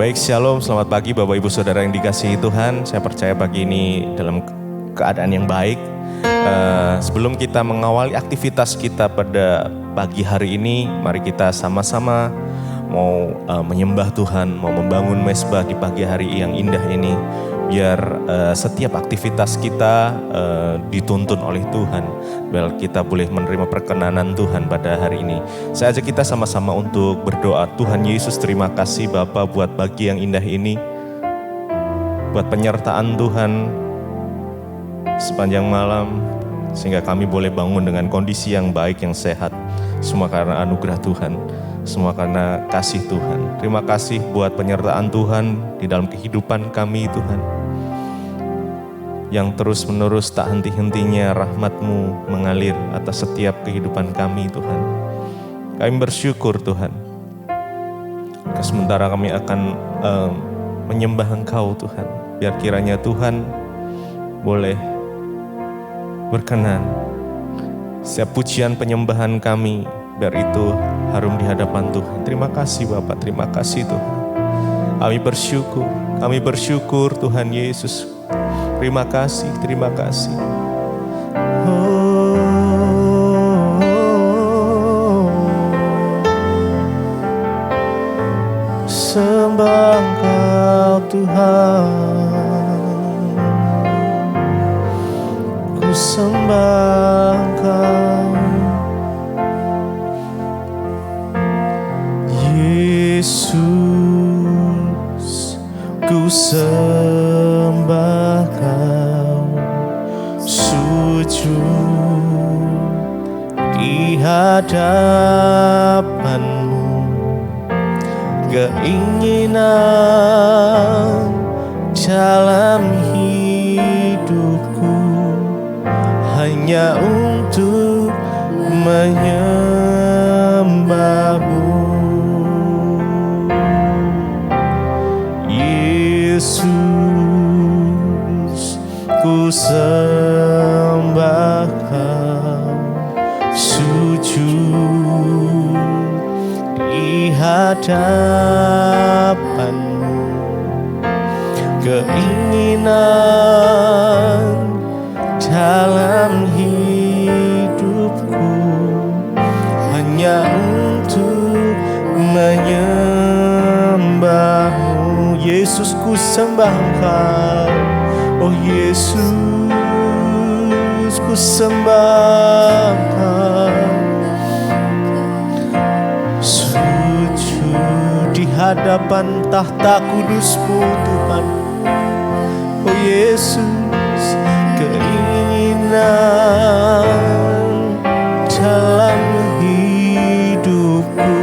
Baik, shalom, selamat pagi Bapak Ibu Saudara yang dikasihi Tuhan. Saya percaya pagi ini dalam keadaan yang baik. Sebelum kita mengawali aktivitas kita pada pagi hari ini, mari kita sama-sama mau menyembah Tuhan, mau membangun mezbah di pagi hari yang indah ini. Biar setiap aktivitas kita dituntun oleh Tuhan, biar kita boleh menerima perkenanan Tuhan pada hari ini. Saya ajak kita sama-sama untuk berdoa. Tuhan Yesus, terima kasih Bapa buat pagi yang indah ini, buat penyertaan Tuhan sepanjang malam, sehingga kami boleh bangun dengan kondisi yang baik, yang sehat. Semua karena anugerah Tuhan, semua karena kasih Tuhan. Terima kasih buat penyertaan Tuhan di dalam kehidupan kami Tuhan, yang terus-menerus tak henti-hentinya rahmat-Mu mengalir atas setiap kehidupan kami Tuhan. Kami bersyukur Tuhan. Sementara kami akan menyembah Engkau Tuhan, biar kiranya Tuhan boleh berkenan. Setiap pujian penyembahan kami, biar itu harum di hadapan Tuhan. Terima kasih Bapak, terima kasih Tuhan. Kami bersyukur Tuhan Yesus. Terima kasih, terima kasih. Sembah Engkau Tuhan, ku sembah Engkau Yesus, ku sembah Kau, sujud di hadapan-Mu. Keinginan dalam hidupku hanya untuk menyembah-Mu. Yesus, ku sembah Kau, sujud di hadapan-Mu. Keinginan dalam hidupku hanya untuk menyembah-Mu. Yesus, ku sembah Engkau. Oh Yesus, ku sembah Engkau. Sujud di hadapan tahta kudus-Mu Tuhan. Oh Yesus, keinginan dalam hidupku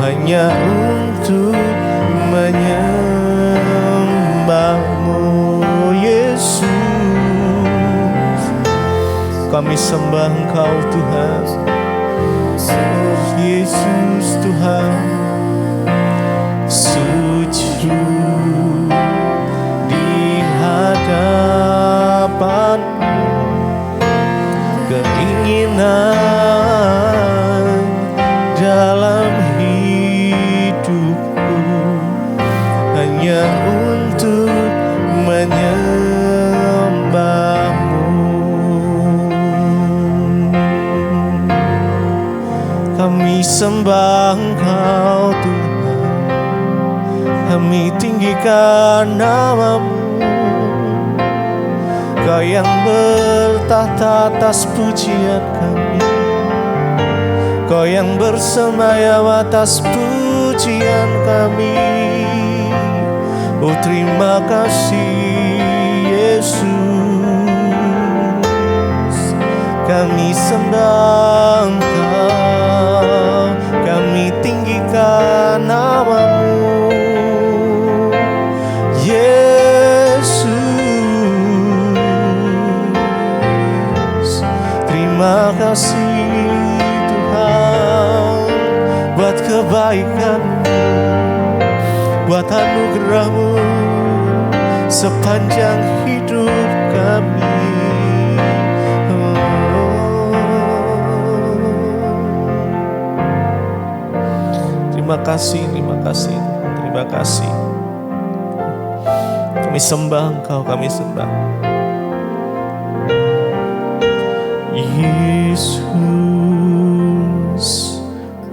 hanya untuk menyembah-Mu. Yesus, kami sembah Engkau Tuhan. Oh Yesus Tuhan, sujud di hadapan-Mu. Keinginan dalam hidupku hanya untuk menyembah-Mu. Kami sembah Engkau Tuhan, kami tinggikan nama-Mu. Kau yang bertahta atas pujian kami, Kau yang bersemayam atas pujian kami. Oh terima kasih Yesus, kami sembah Engkau, kami tinggikan nama-Mu. Yesus, terima kasih Tuhan buat kebaikan-Mu, buat anugerah-Mu sepanjang hidup kami. Terima kasih, terima kasih. Kami sembah Engkau, kami sembah. Yesus,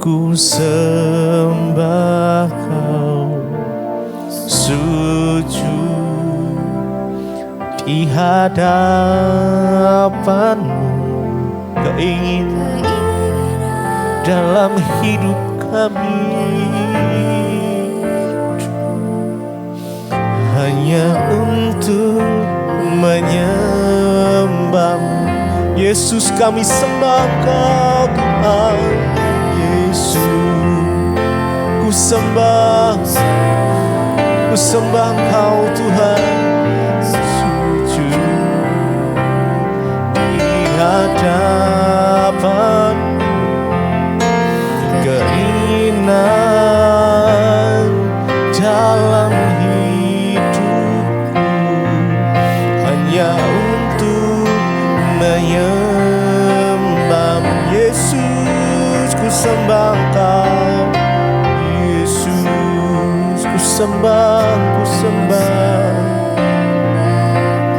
ku sembah Kau, sujud di hadapan-Mu, keinginan dalam hidup kami hanya untuk menyembah-Mu. Yesus, kami sembah Kau Tuhan. Yesus, ku sembah Kau Tuhan. Sujud di hadapan, keinginan dalam hidupku hanya untuk menyembah. Yesus, ku sembah Kau. Yesus, ku sembah.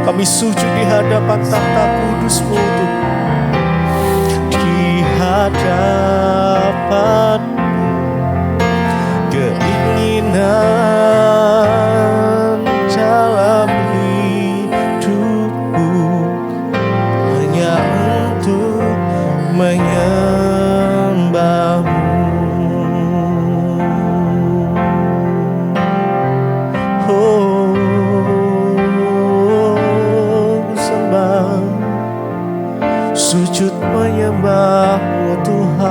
Kami sujud di hadapan tahta kudus-Mu, di hadapan, keinginan dalam hidupku hanya untuk menyembah-Mu. Sujud menyembah-Mu Tuhan,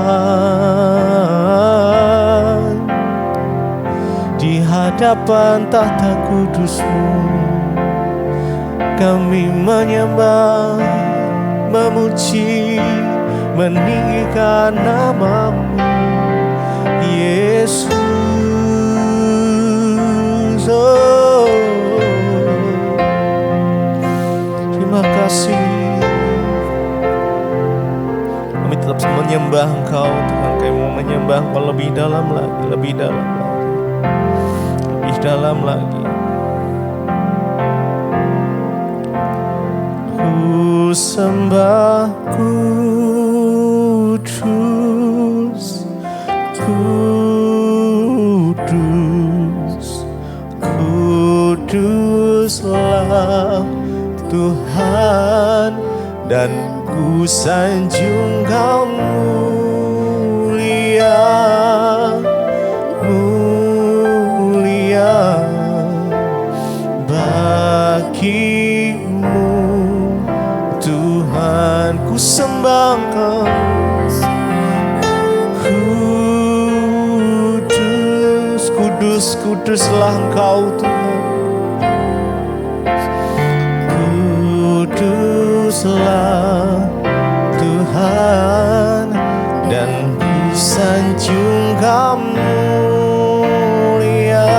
di hadapan tahta kudus-Mu. Kami menyembah, memuji, meninggikan nama-Mu, Yesus. Oh, terima kasih. Tetap menyembah Engkau Tuhan. Kami mau menyembah Engkau lebih dalam lagi, lebih dalam lagi, lebih dalam lagi. Ku sembah kudus, kudus, kuduslah Tuhan, dan ku sanjung Kau mulia, mulia bagi-Mu Tuhan. Ku sembah Kau, kudus, kudus, kuduslah Engkau Tuhan. Kuduslah Tuhan, dan ku sanjung Kau mulia,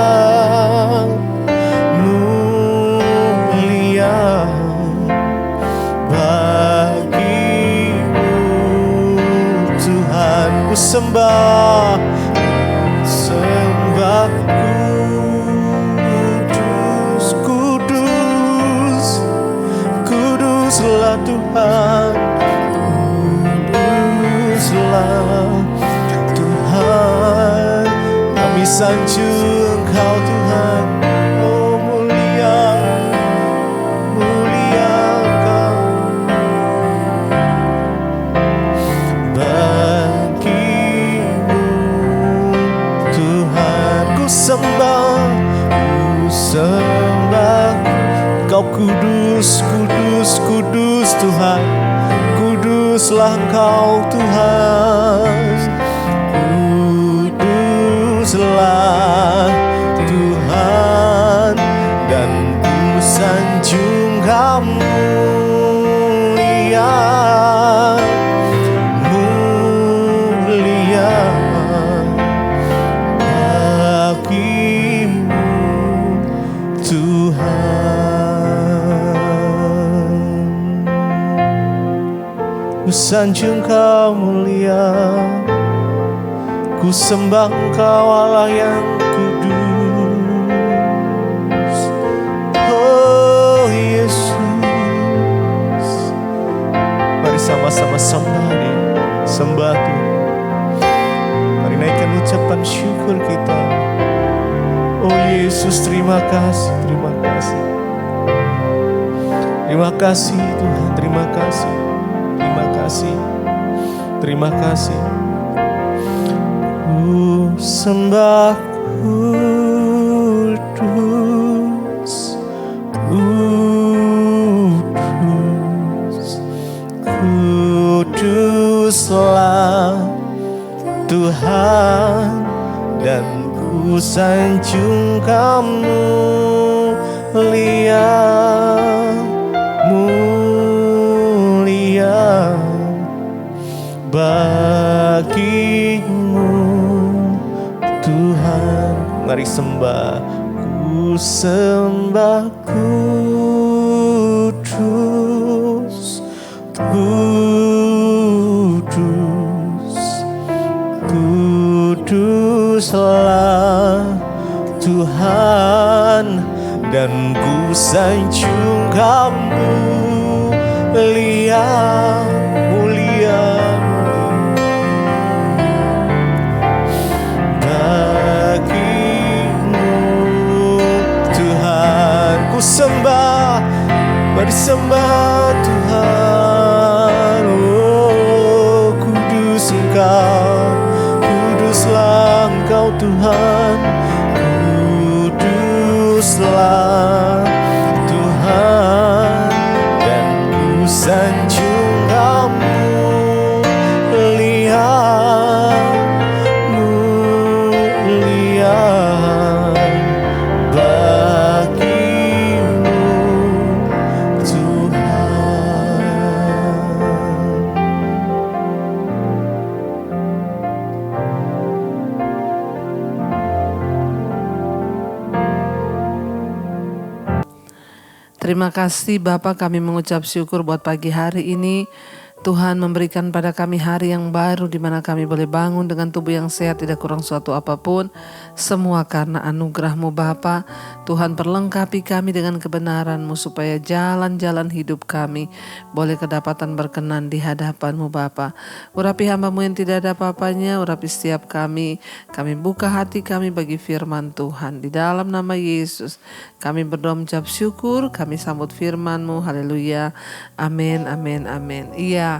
mulia bagi-Mu Tuhan. Ku sembah, sembah kudus, kudus, kuduslah Tuhan. Tuhan, kami sanjung Kau Tuhan. Oh, mulia, mulia Kau bagi-Mu Tuhan. Ku sembah Kau kudus, kudus, kudus Tuhan. Kuduslah Engkau Tuhan, kuduslah Tuhan, dan ku sanjung Kau mulia, mulia bagi-Mu Tuhan. Ku sanjung Kau mulia, ku sembah Engkau Allah yang kudus. Oh, Terima kasih, terima kasih. Terima kasih Tuhan, terima kasih. Terima kasih. Terima kasih. Ku sembah kudus, kudus, kuduslah Tuhan, dan ku sanjung Kamu mulia, mulia bagimu Tuhan. Mari sembah. Ku sembah kudus, kudus, kuduslah Tuhan, dan ku sanjung Kamu mulia, mulia bagimu Tuhan. Ku sembah, bersembah Tuhan. Oh, kudus Engkau, kuduslah Engkau Tuhan, kuduslah Tuhan, dan ku sanjung Kamu mulia, mulia bagimu Tuhan. Terima kasih Bapa, kami mengucap syukur buat pagi hari ini. Tuhan memberikan pada kami hari yang baru di mana kami boleh bangun dengan tubuh yang sehat, tidak kurang suatu apapun. Semua karena anugerah-Mu Bapa. Tuhan perlengkapi kami dengan kebenaran-Mu supaya jalan-jalan hidup kami boleh kedapatan berkenan di hadapan-Mu Bapa. Urapi hamba-Mu yang tidak ada apa-apanya, urapi setiap kami. Kami buka hati kami bagi firman Tuhan. Di dalam nama Yesus kami berdoa mengucap syukur, kami sambut firman-Mu. Haleluya. Amin, amin, amin. Iya,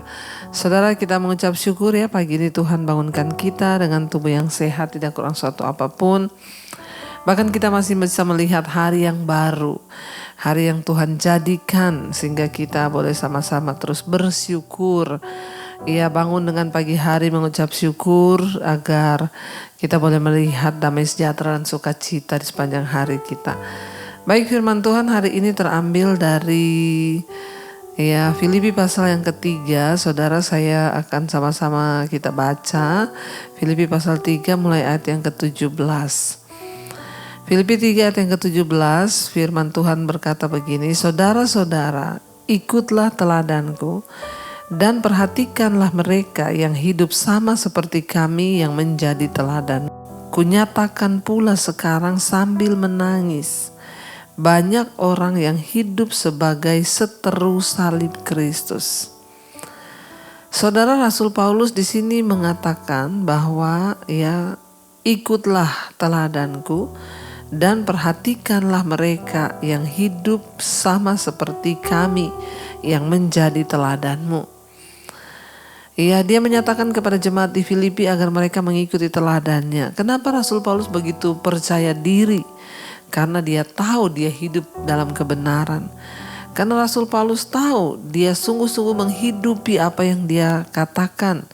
saudara, kita mengucap syukur ya pagi ini Tuhan bangunkan kita dengan tubuh yang sehat, tidak kurang suatu apapun. Bahkan kita masih bisa melihat hari yang baru, hari yang Tuhan jadikan sehingga kita boleh sama-sama terus bersyukur. Ia bangun dengan pagi hari mengucap syukur agar kita boleh melihat damai sejahtera dan sukacita di sepanjang hari kita. Baik, firman Tuhan hari ini terambil dari Filipi pasal yang ketiga. Saudara, saya akan sama-sama kita baca Filipi pasal 3 mulai ayat yang ke-17. Filipi 3 ayat yang ke-17, firman Tuhan berkata begini, saudara-saudara, ikutlah teladanku dan perhatikanlah mereka yang hidup sama seperti kami yang menjadi teladan. Kunyatakan pula sekarang sambil menangis, banyak orang yang hidup sebagai seteru salib Kristus. Saudara, Rasul Paulus di sini mengatakan bahwa ikutlah teladanku dan perhatikanlah mereka yang hidup sama seperti kami yang menjadi teladanmu. Dia menyatakan kepada jemaat di Filipi agar mereka mengikuti teladannya. Kenapa Rasul Paulus begitu percaya diri? Karena dia tahu dia hidup dalam kebenaran. Karena Rasul Paulus tahu dia sungguh-sungguh menghidupi apa yang dia katakan,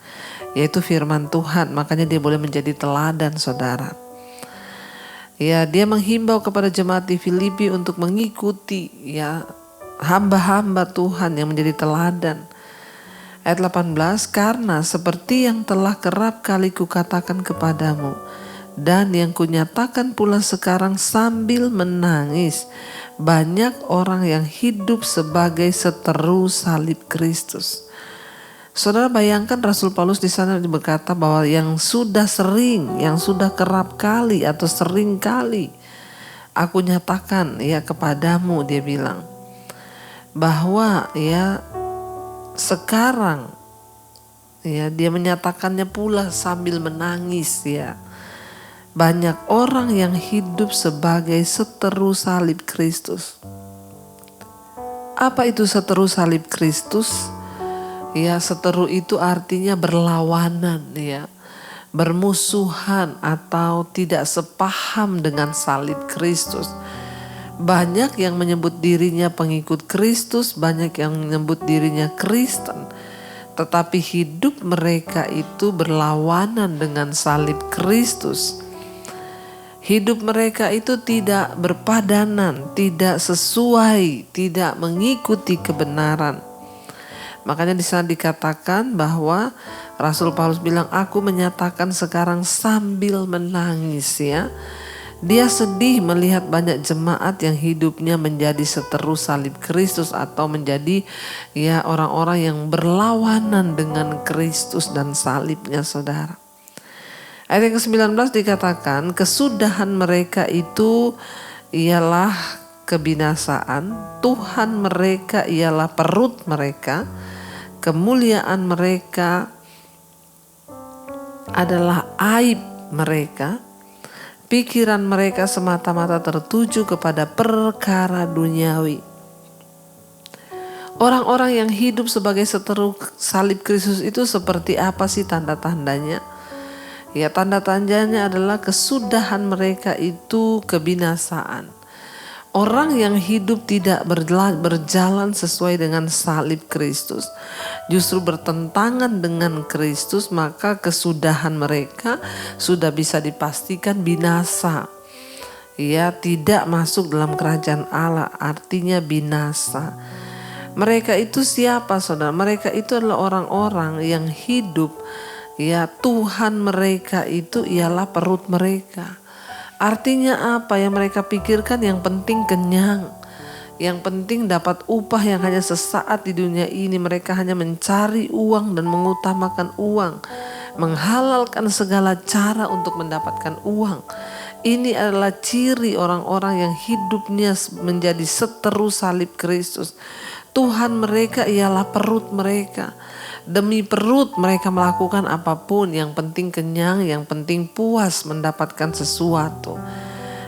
yaitu firman Tuhan. Makanya dia boleh menjadi teladan, saudara. Dia menghimbau kepada jemaat di Filipi untuk mengikuti hamba-hamba Tuhan yang menjadi teladan. Ayat 18, karena seperti yang telah kerap kali kukatakan kepadamu dan yang kunyatakan pula sekarang sambil menangis, banyak orang yang hidup sebagai seteru salib Kristus. Saudara, bayangkan Rasul Paulus di sana berkata bahwa yang sudah sering, yang sudah kerap kali atau sering kali aku nyatakan kepadamu, dia bilang bahwa sekarang dia menyatakannya pula sambil menangis Banyak orang yang hidup sebagai seteru salib Kristus. Apa itu seteru salib Kristus? Ya, seteru itu artinya berlawanan, ya, bermusuhan atau tidak sepaham dengan salib Kristus. Banyak yang menyebut dirinya pengikut Kristus, banyak yang menyebut dirinya Kristen, tetapi hidup mereka itu berlawanan dengan salib Kristus. Hidup mereka itu tidak berpadanan, tidak sesuai, tidak mengikuti kebenaran. Makanya di sana dikatakan bahwa Rasul Paulus bilang, aku menyatakan sekarang sambil menangis, ya. Dia sedih melihat banyak jemaat yang hidupnya menjadi seteru salib Kristus atau menjadi ya orang-orang yang berlawanan dengan Kristus dan salibnya, saudara. Ayat yang ke-19 dikatakan, kesudahan mereka itu ialah kebinasaan, Tuhan mereka ialah perut mereka, kemuliaan mereka adalah aib mereka, pikiran mereka semata-mata tertuju kepada perkara duniawi. Orang-orang yang hidup sebagai seteru salib Kristus itu seperti apa sih tanda-tandanya? Ya, tanda-tandanya adalah kesudahan mereka itu kebinasaan. Orang yang hidup tidak berjalan sesuai dengan salib Kristus, justru bertentangan dengan Kristus, maka kesudahan mereka sudah bisa dipastikan binasa. Ya, tidak masuk dalam kerajaan Allah, artinya binasa. Mereka itu siapa, saudara? Mereka itu adalah orang-orang yang hidup, ya, Tuhan mereka itu ialah perut mereka. Artinya apa yang mereka pikirkan? Yang penting kenyang, yang penting dapat upah yang hanya sesaat di dunia ini. Mereka hanya mencari uang dan mengutamakan uang, menghalalkan segala cara untuk mendapatkan uang. Ini adalah ciri orang-orang yang hidupnya menjadi seteru salib Kristus. Tuhan mereka ialah perut mereka. Demi perut mereka melakukan apapun, yang penting kenyang, yang penting puas mendapatkan sesuatu.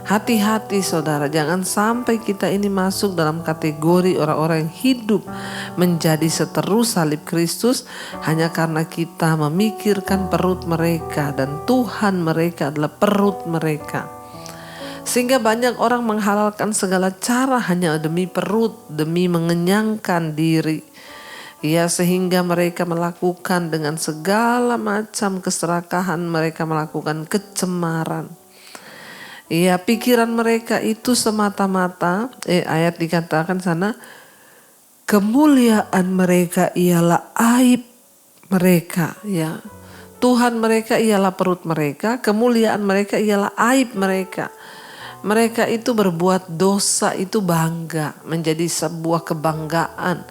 Hati-hati saudara, jangan sampai kita ini masuk dalam kategori orang-orang yang hidup menjadi seteru salib Kristus hanya karena kita memikirkan perut mereka dan Tuhan mereka adalah perut mereka. Sehingga banyak orang menghalalkan segala cara hanya demi perut, demi mengenyangkan diri. Ya, sehingga mereka melakukan dengan segala macam keserakahan, mereka melakukan kecemaran. Ya, pikiran mereka itu semata-mata, ayat dikatakan sana, kemuliaan mereka ialah aib mereka. Ya, Tuhan mereka ialah perut mereka, kemuliaan mereka ialah aib mereka. Mereka itu berbuat dosa itu bangga, menjadi sebuah kebanggaan.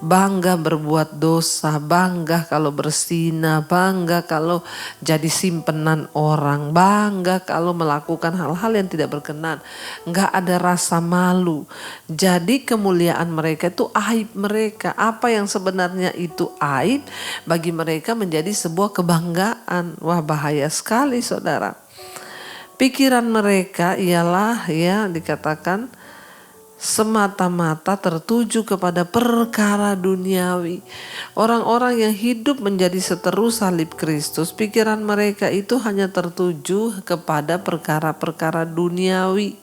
Bangga berbuat dosa, bangga kalau berzina, bangga kalau jadi simpenan orang, bangga kalau melakukan hal-hal yang tidak berkenan. Enggak ada rasa malu. Jadi kemuliaan mereka itu aib mereka. Apa yang sebenarnya itu aib bagi mereka menjadi sebuah kebanggaan. Wah, bahaya sekali saudara. Pikiran mereka ialah, ya, dikatakan semata-mata tertuju kepada perkara duniawi. Orang-orang yang hidup menjadi seteru salib Kristus, pikiran mereka itu hanya tertuju kepada perkara-perkara duniawi.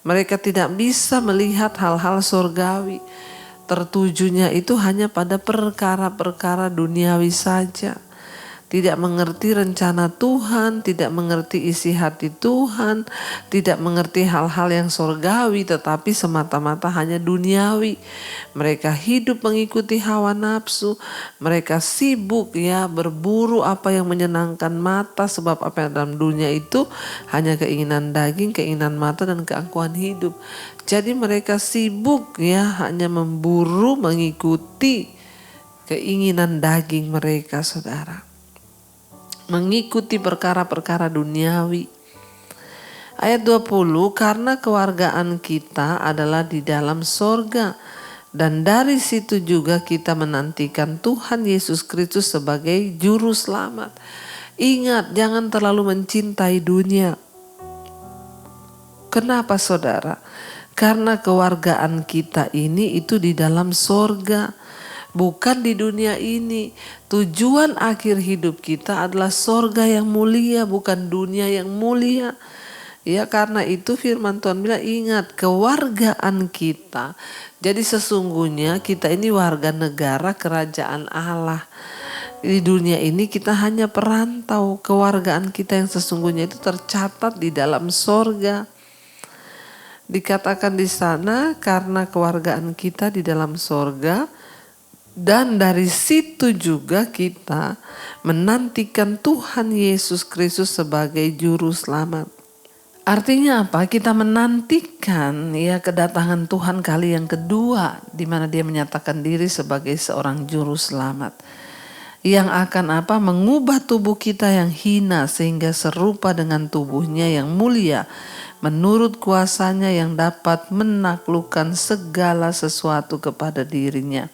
Mereka tidak bisa melihat hal-hal surgawi. Tertujunya itu hanya pada perkara-perkara duniawi saja. Tidak mengerti rencana Tuhan, tidak mengerti isi hati Tuhan, tidak mengerti hal-hal yang surgawi, tetapi semata-mata hanya duniawi. Mereka hidup mengikuti hawa nafsu, mereka sibuk, ya, berburu apa yang menyenangkan mata, sebab apa yang dalam dunia itu hanya keinginan daging, keinginan mata, dan keangkuhan hidup. Jadi mereka sibuk, ya, hanya memburu, mengikuti keinginan daging mereka, saudara. Mengikuti perkara-perkara duniawi. Ayat 20, karena kewargaan kita adalah di dalam sorga, dan dari situ juga kita menantikan Tuhan Yesus Kristus sebagai juru selamat. Ingat, jangan terlalu mencintai dunia. Kenapa saudara? Karena kewargaan kita ini itu di dalam sorga, bukan di dunia ini. Tujuan akhir hidup kita adalah sorga yang mulia, bukan dunia yang mulia. Ya, karena itu firman Tuhan bilang, ingat kewargaan kita. Jadi sesungguhnya kita ini warga negara kerajaan Allah. Di dunia ini kita hanya perantau. Kewargaan kita yang sesungguhnya itu tercatat di dalam sorga. Dikatakan di sana karena kewargaan kita di dalam sorga, dan dari situ juga kita menantikan Tuhan Yesus Kristus sebagai juru selamat. Artinya apa? Kita menantikan ya kedatangan Tuhan kali yang kedua, di mana Dia menyatakan diri sebagai seorang juru selamat yang akan apa? Mengubah tubuh kita yang hina sehingga serupa dengan tubuhnya yang mulia, menurut kuasanya yang dapat menaklukkan segala sesuatu kepada dirinya.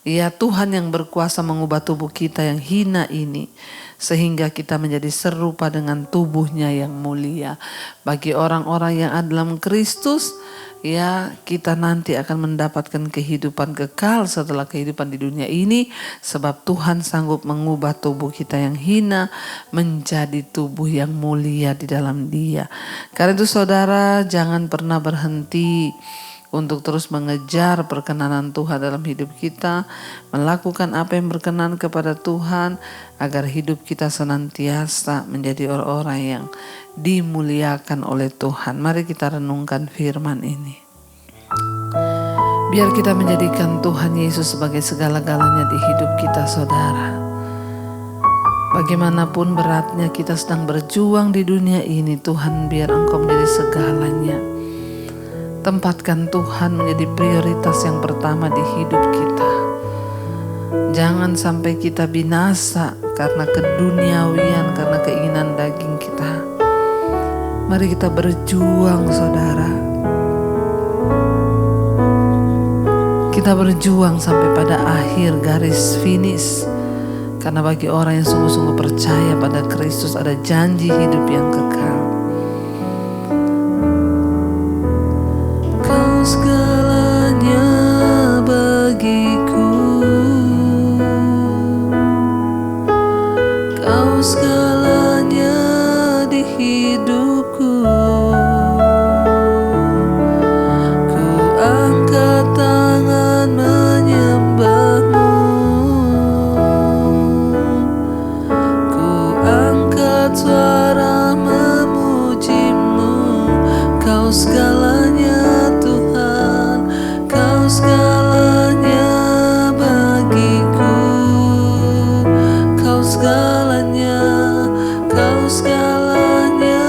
Ya, Tuhan yang berkuasa mengubah tubuh kita yang hina ini sehingga kita menjadi serupa dengan tubuhnya yang mulia. Bagi orang-orang yang ada dalam Kristus, ya kita nanti akan mendapatkan kehidupan kekal setelah kehidupan di dunia ini, sebab Tuhan sanggup mengubah tubuh kita yang hina menjadi tubuh yang mulia di dalam Dia. Karena itu saudara, jangan pernah berhenti untuk terus mengejar perkenanan Tuhan dalam hidup kita, melakukan apa yang berkenan kepada Tuhan, agar hidup kita senantiasa menjadi orang-orang yang dimuliakan oleh Tuhan. Mari kita renungkan firman ini. Biar kita menjadikan Tuhan Yesus sebagai segala-galanya di hidup kita, saudara. Bagaimanapun beratnya kita sedang berjuang di dunia ini, Tuhan biar Engkau menjadi segalanya. Tempatkan Tuhan menjadi prioritas yang pertama di hidup kita. Jangan sampai kita binasa karena keduniawian, karena keinginan daging kita. Mari kita berjuang, saudara. Kita berjuang sampai pada akhir garis finish. Karena bagi orang yang sungguh-sungguh percaya pada Kristus ada janji hidup yang kekal. Kau segalanya bagiku, Kau segalanya di hidupku. Ku angkat tangan menyembah-Mu, ku angkat suara memuji-Mu. Kau segalanya Tuhan, Kau segalanya bagiku. Kau segalanya, Kau segalanya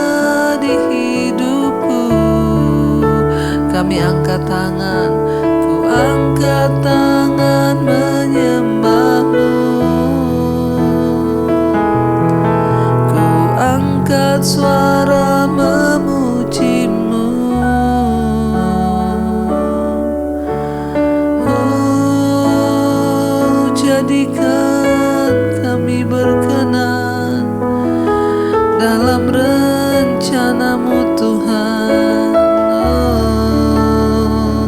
di hidupku. Kami angkat tangan, ku angkat tangan menyembah-Mu, ku angkat suara memuji-Mu. Oh, jadikan kami berkenan dalam rencana-Mu, Tuhan. Oh,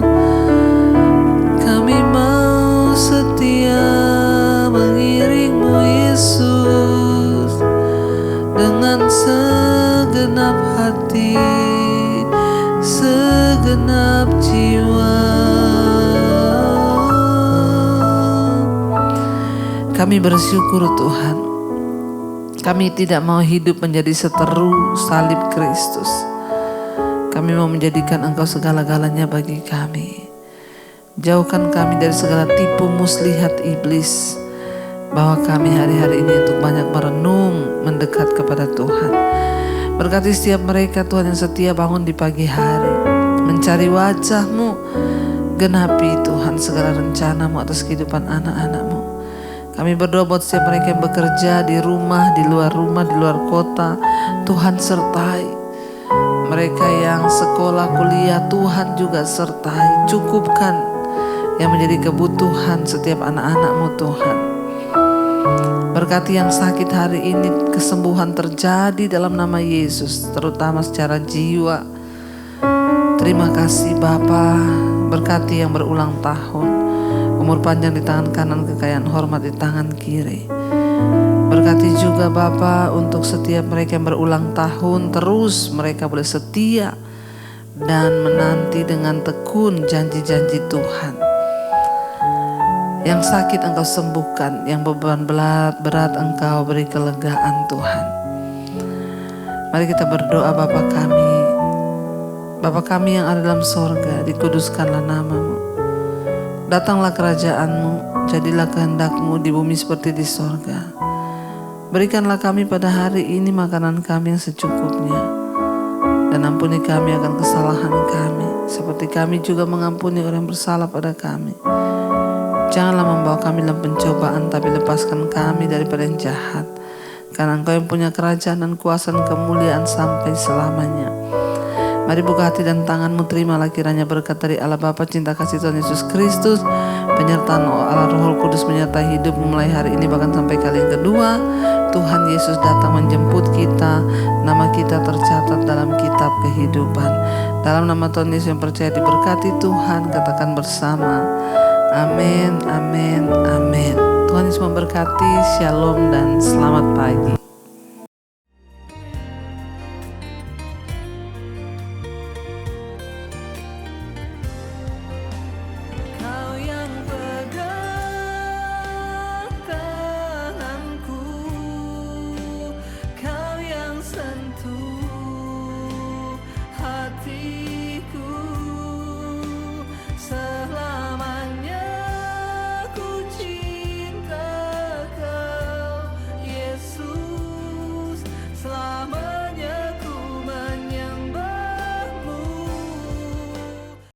kami mau setia mengiring-Mu, Yesus, dengan segenap hati, segenap jiwa. Kami bersyukur Tuhan. Kami tidak mau hidup menjadi seteru salib Kristus. Kami mau menjadikan Engkau segala-galanya bagi kami. Jauhkan kami dari segala tipu muslihat iblis. Bawa kami hari-hari ini untuk banyak merenung, mendekat kepada Tuhan. Berkati setiap mereka Tuhan yang setia bangun di pagi hari, mencari wajah-Mu. Genapi Tuhan segala rencana-Mu atas kehidupan anak-anak-Mu. Kami berdoa buat setiap mereka yang bekerja di rumah, di luar kota. Tuhan sertai. Mereka yang sekolah, kuliah, Tuhan juga sertai. Cukupkan yang menjadi kebutuhan setiap anak-anak-Mu, Tuhan. Berkati yang sakit hari ini, kesembuhan terjadi dalam nama Yesus, terutama secara jiwa. Terima kasih Bapa, berkati yang berulang tahun, umur panjang di tangan kanan, kekayaan hormat di tangan kiri. Berkati juga Bapa untuk setiap mereka yang berulang tahun, terus mereka boleh setia dan menanti dengan tekun janji-janji Tuhan. Yang sakit Engkau sembuhkan, yang beban berat Engkau beri kelegaan Tuhan. Mari kita berdoa. Bapa kami yang ada dalam sorga, dikuduskanlah nama-Mu. Datanglah kerajaan-Mu, jadilah kehendak-Mu di bumi seperti di sorga. Berikanlah kami pada hari ini makanan kami yang secukupnya. Dan ampuni kami akan kesalahan kami, seperti kami juga mengampuni orang yang bersalah pada kami. Janganlah membawa kami dalam pencobaan, tapi lepaskan kami daripada yang jahat. Karena Engkau yang punya kerajaan dan kuasa dan kemuliaan sampai selamanya. Mari buka hati dan tangan-Mu, terimalah kiranya berkat dari Allah Bapa, cinta kasih Tuhan Yesus Kristus, penyertaan Allah Roh Kudus menyertai hidup mulai hari ini bahkan sampai kali yang kedua. Tuhan Yesus datang menjemput kita, nama kita tercatat dalam kitab kehidupan. Dalam nama Tuhan Yesus yang percaya diberkati Tuhan, katakan bersama. Amin, amin, amin. Tuhan Yesus memberkati. Shalom dan selamat pagi.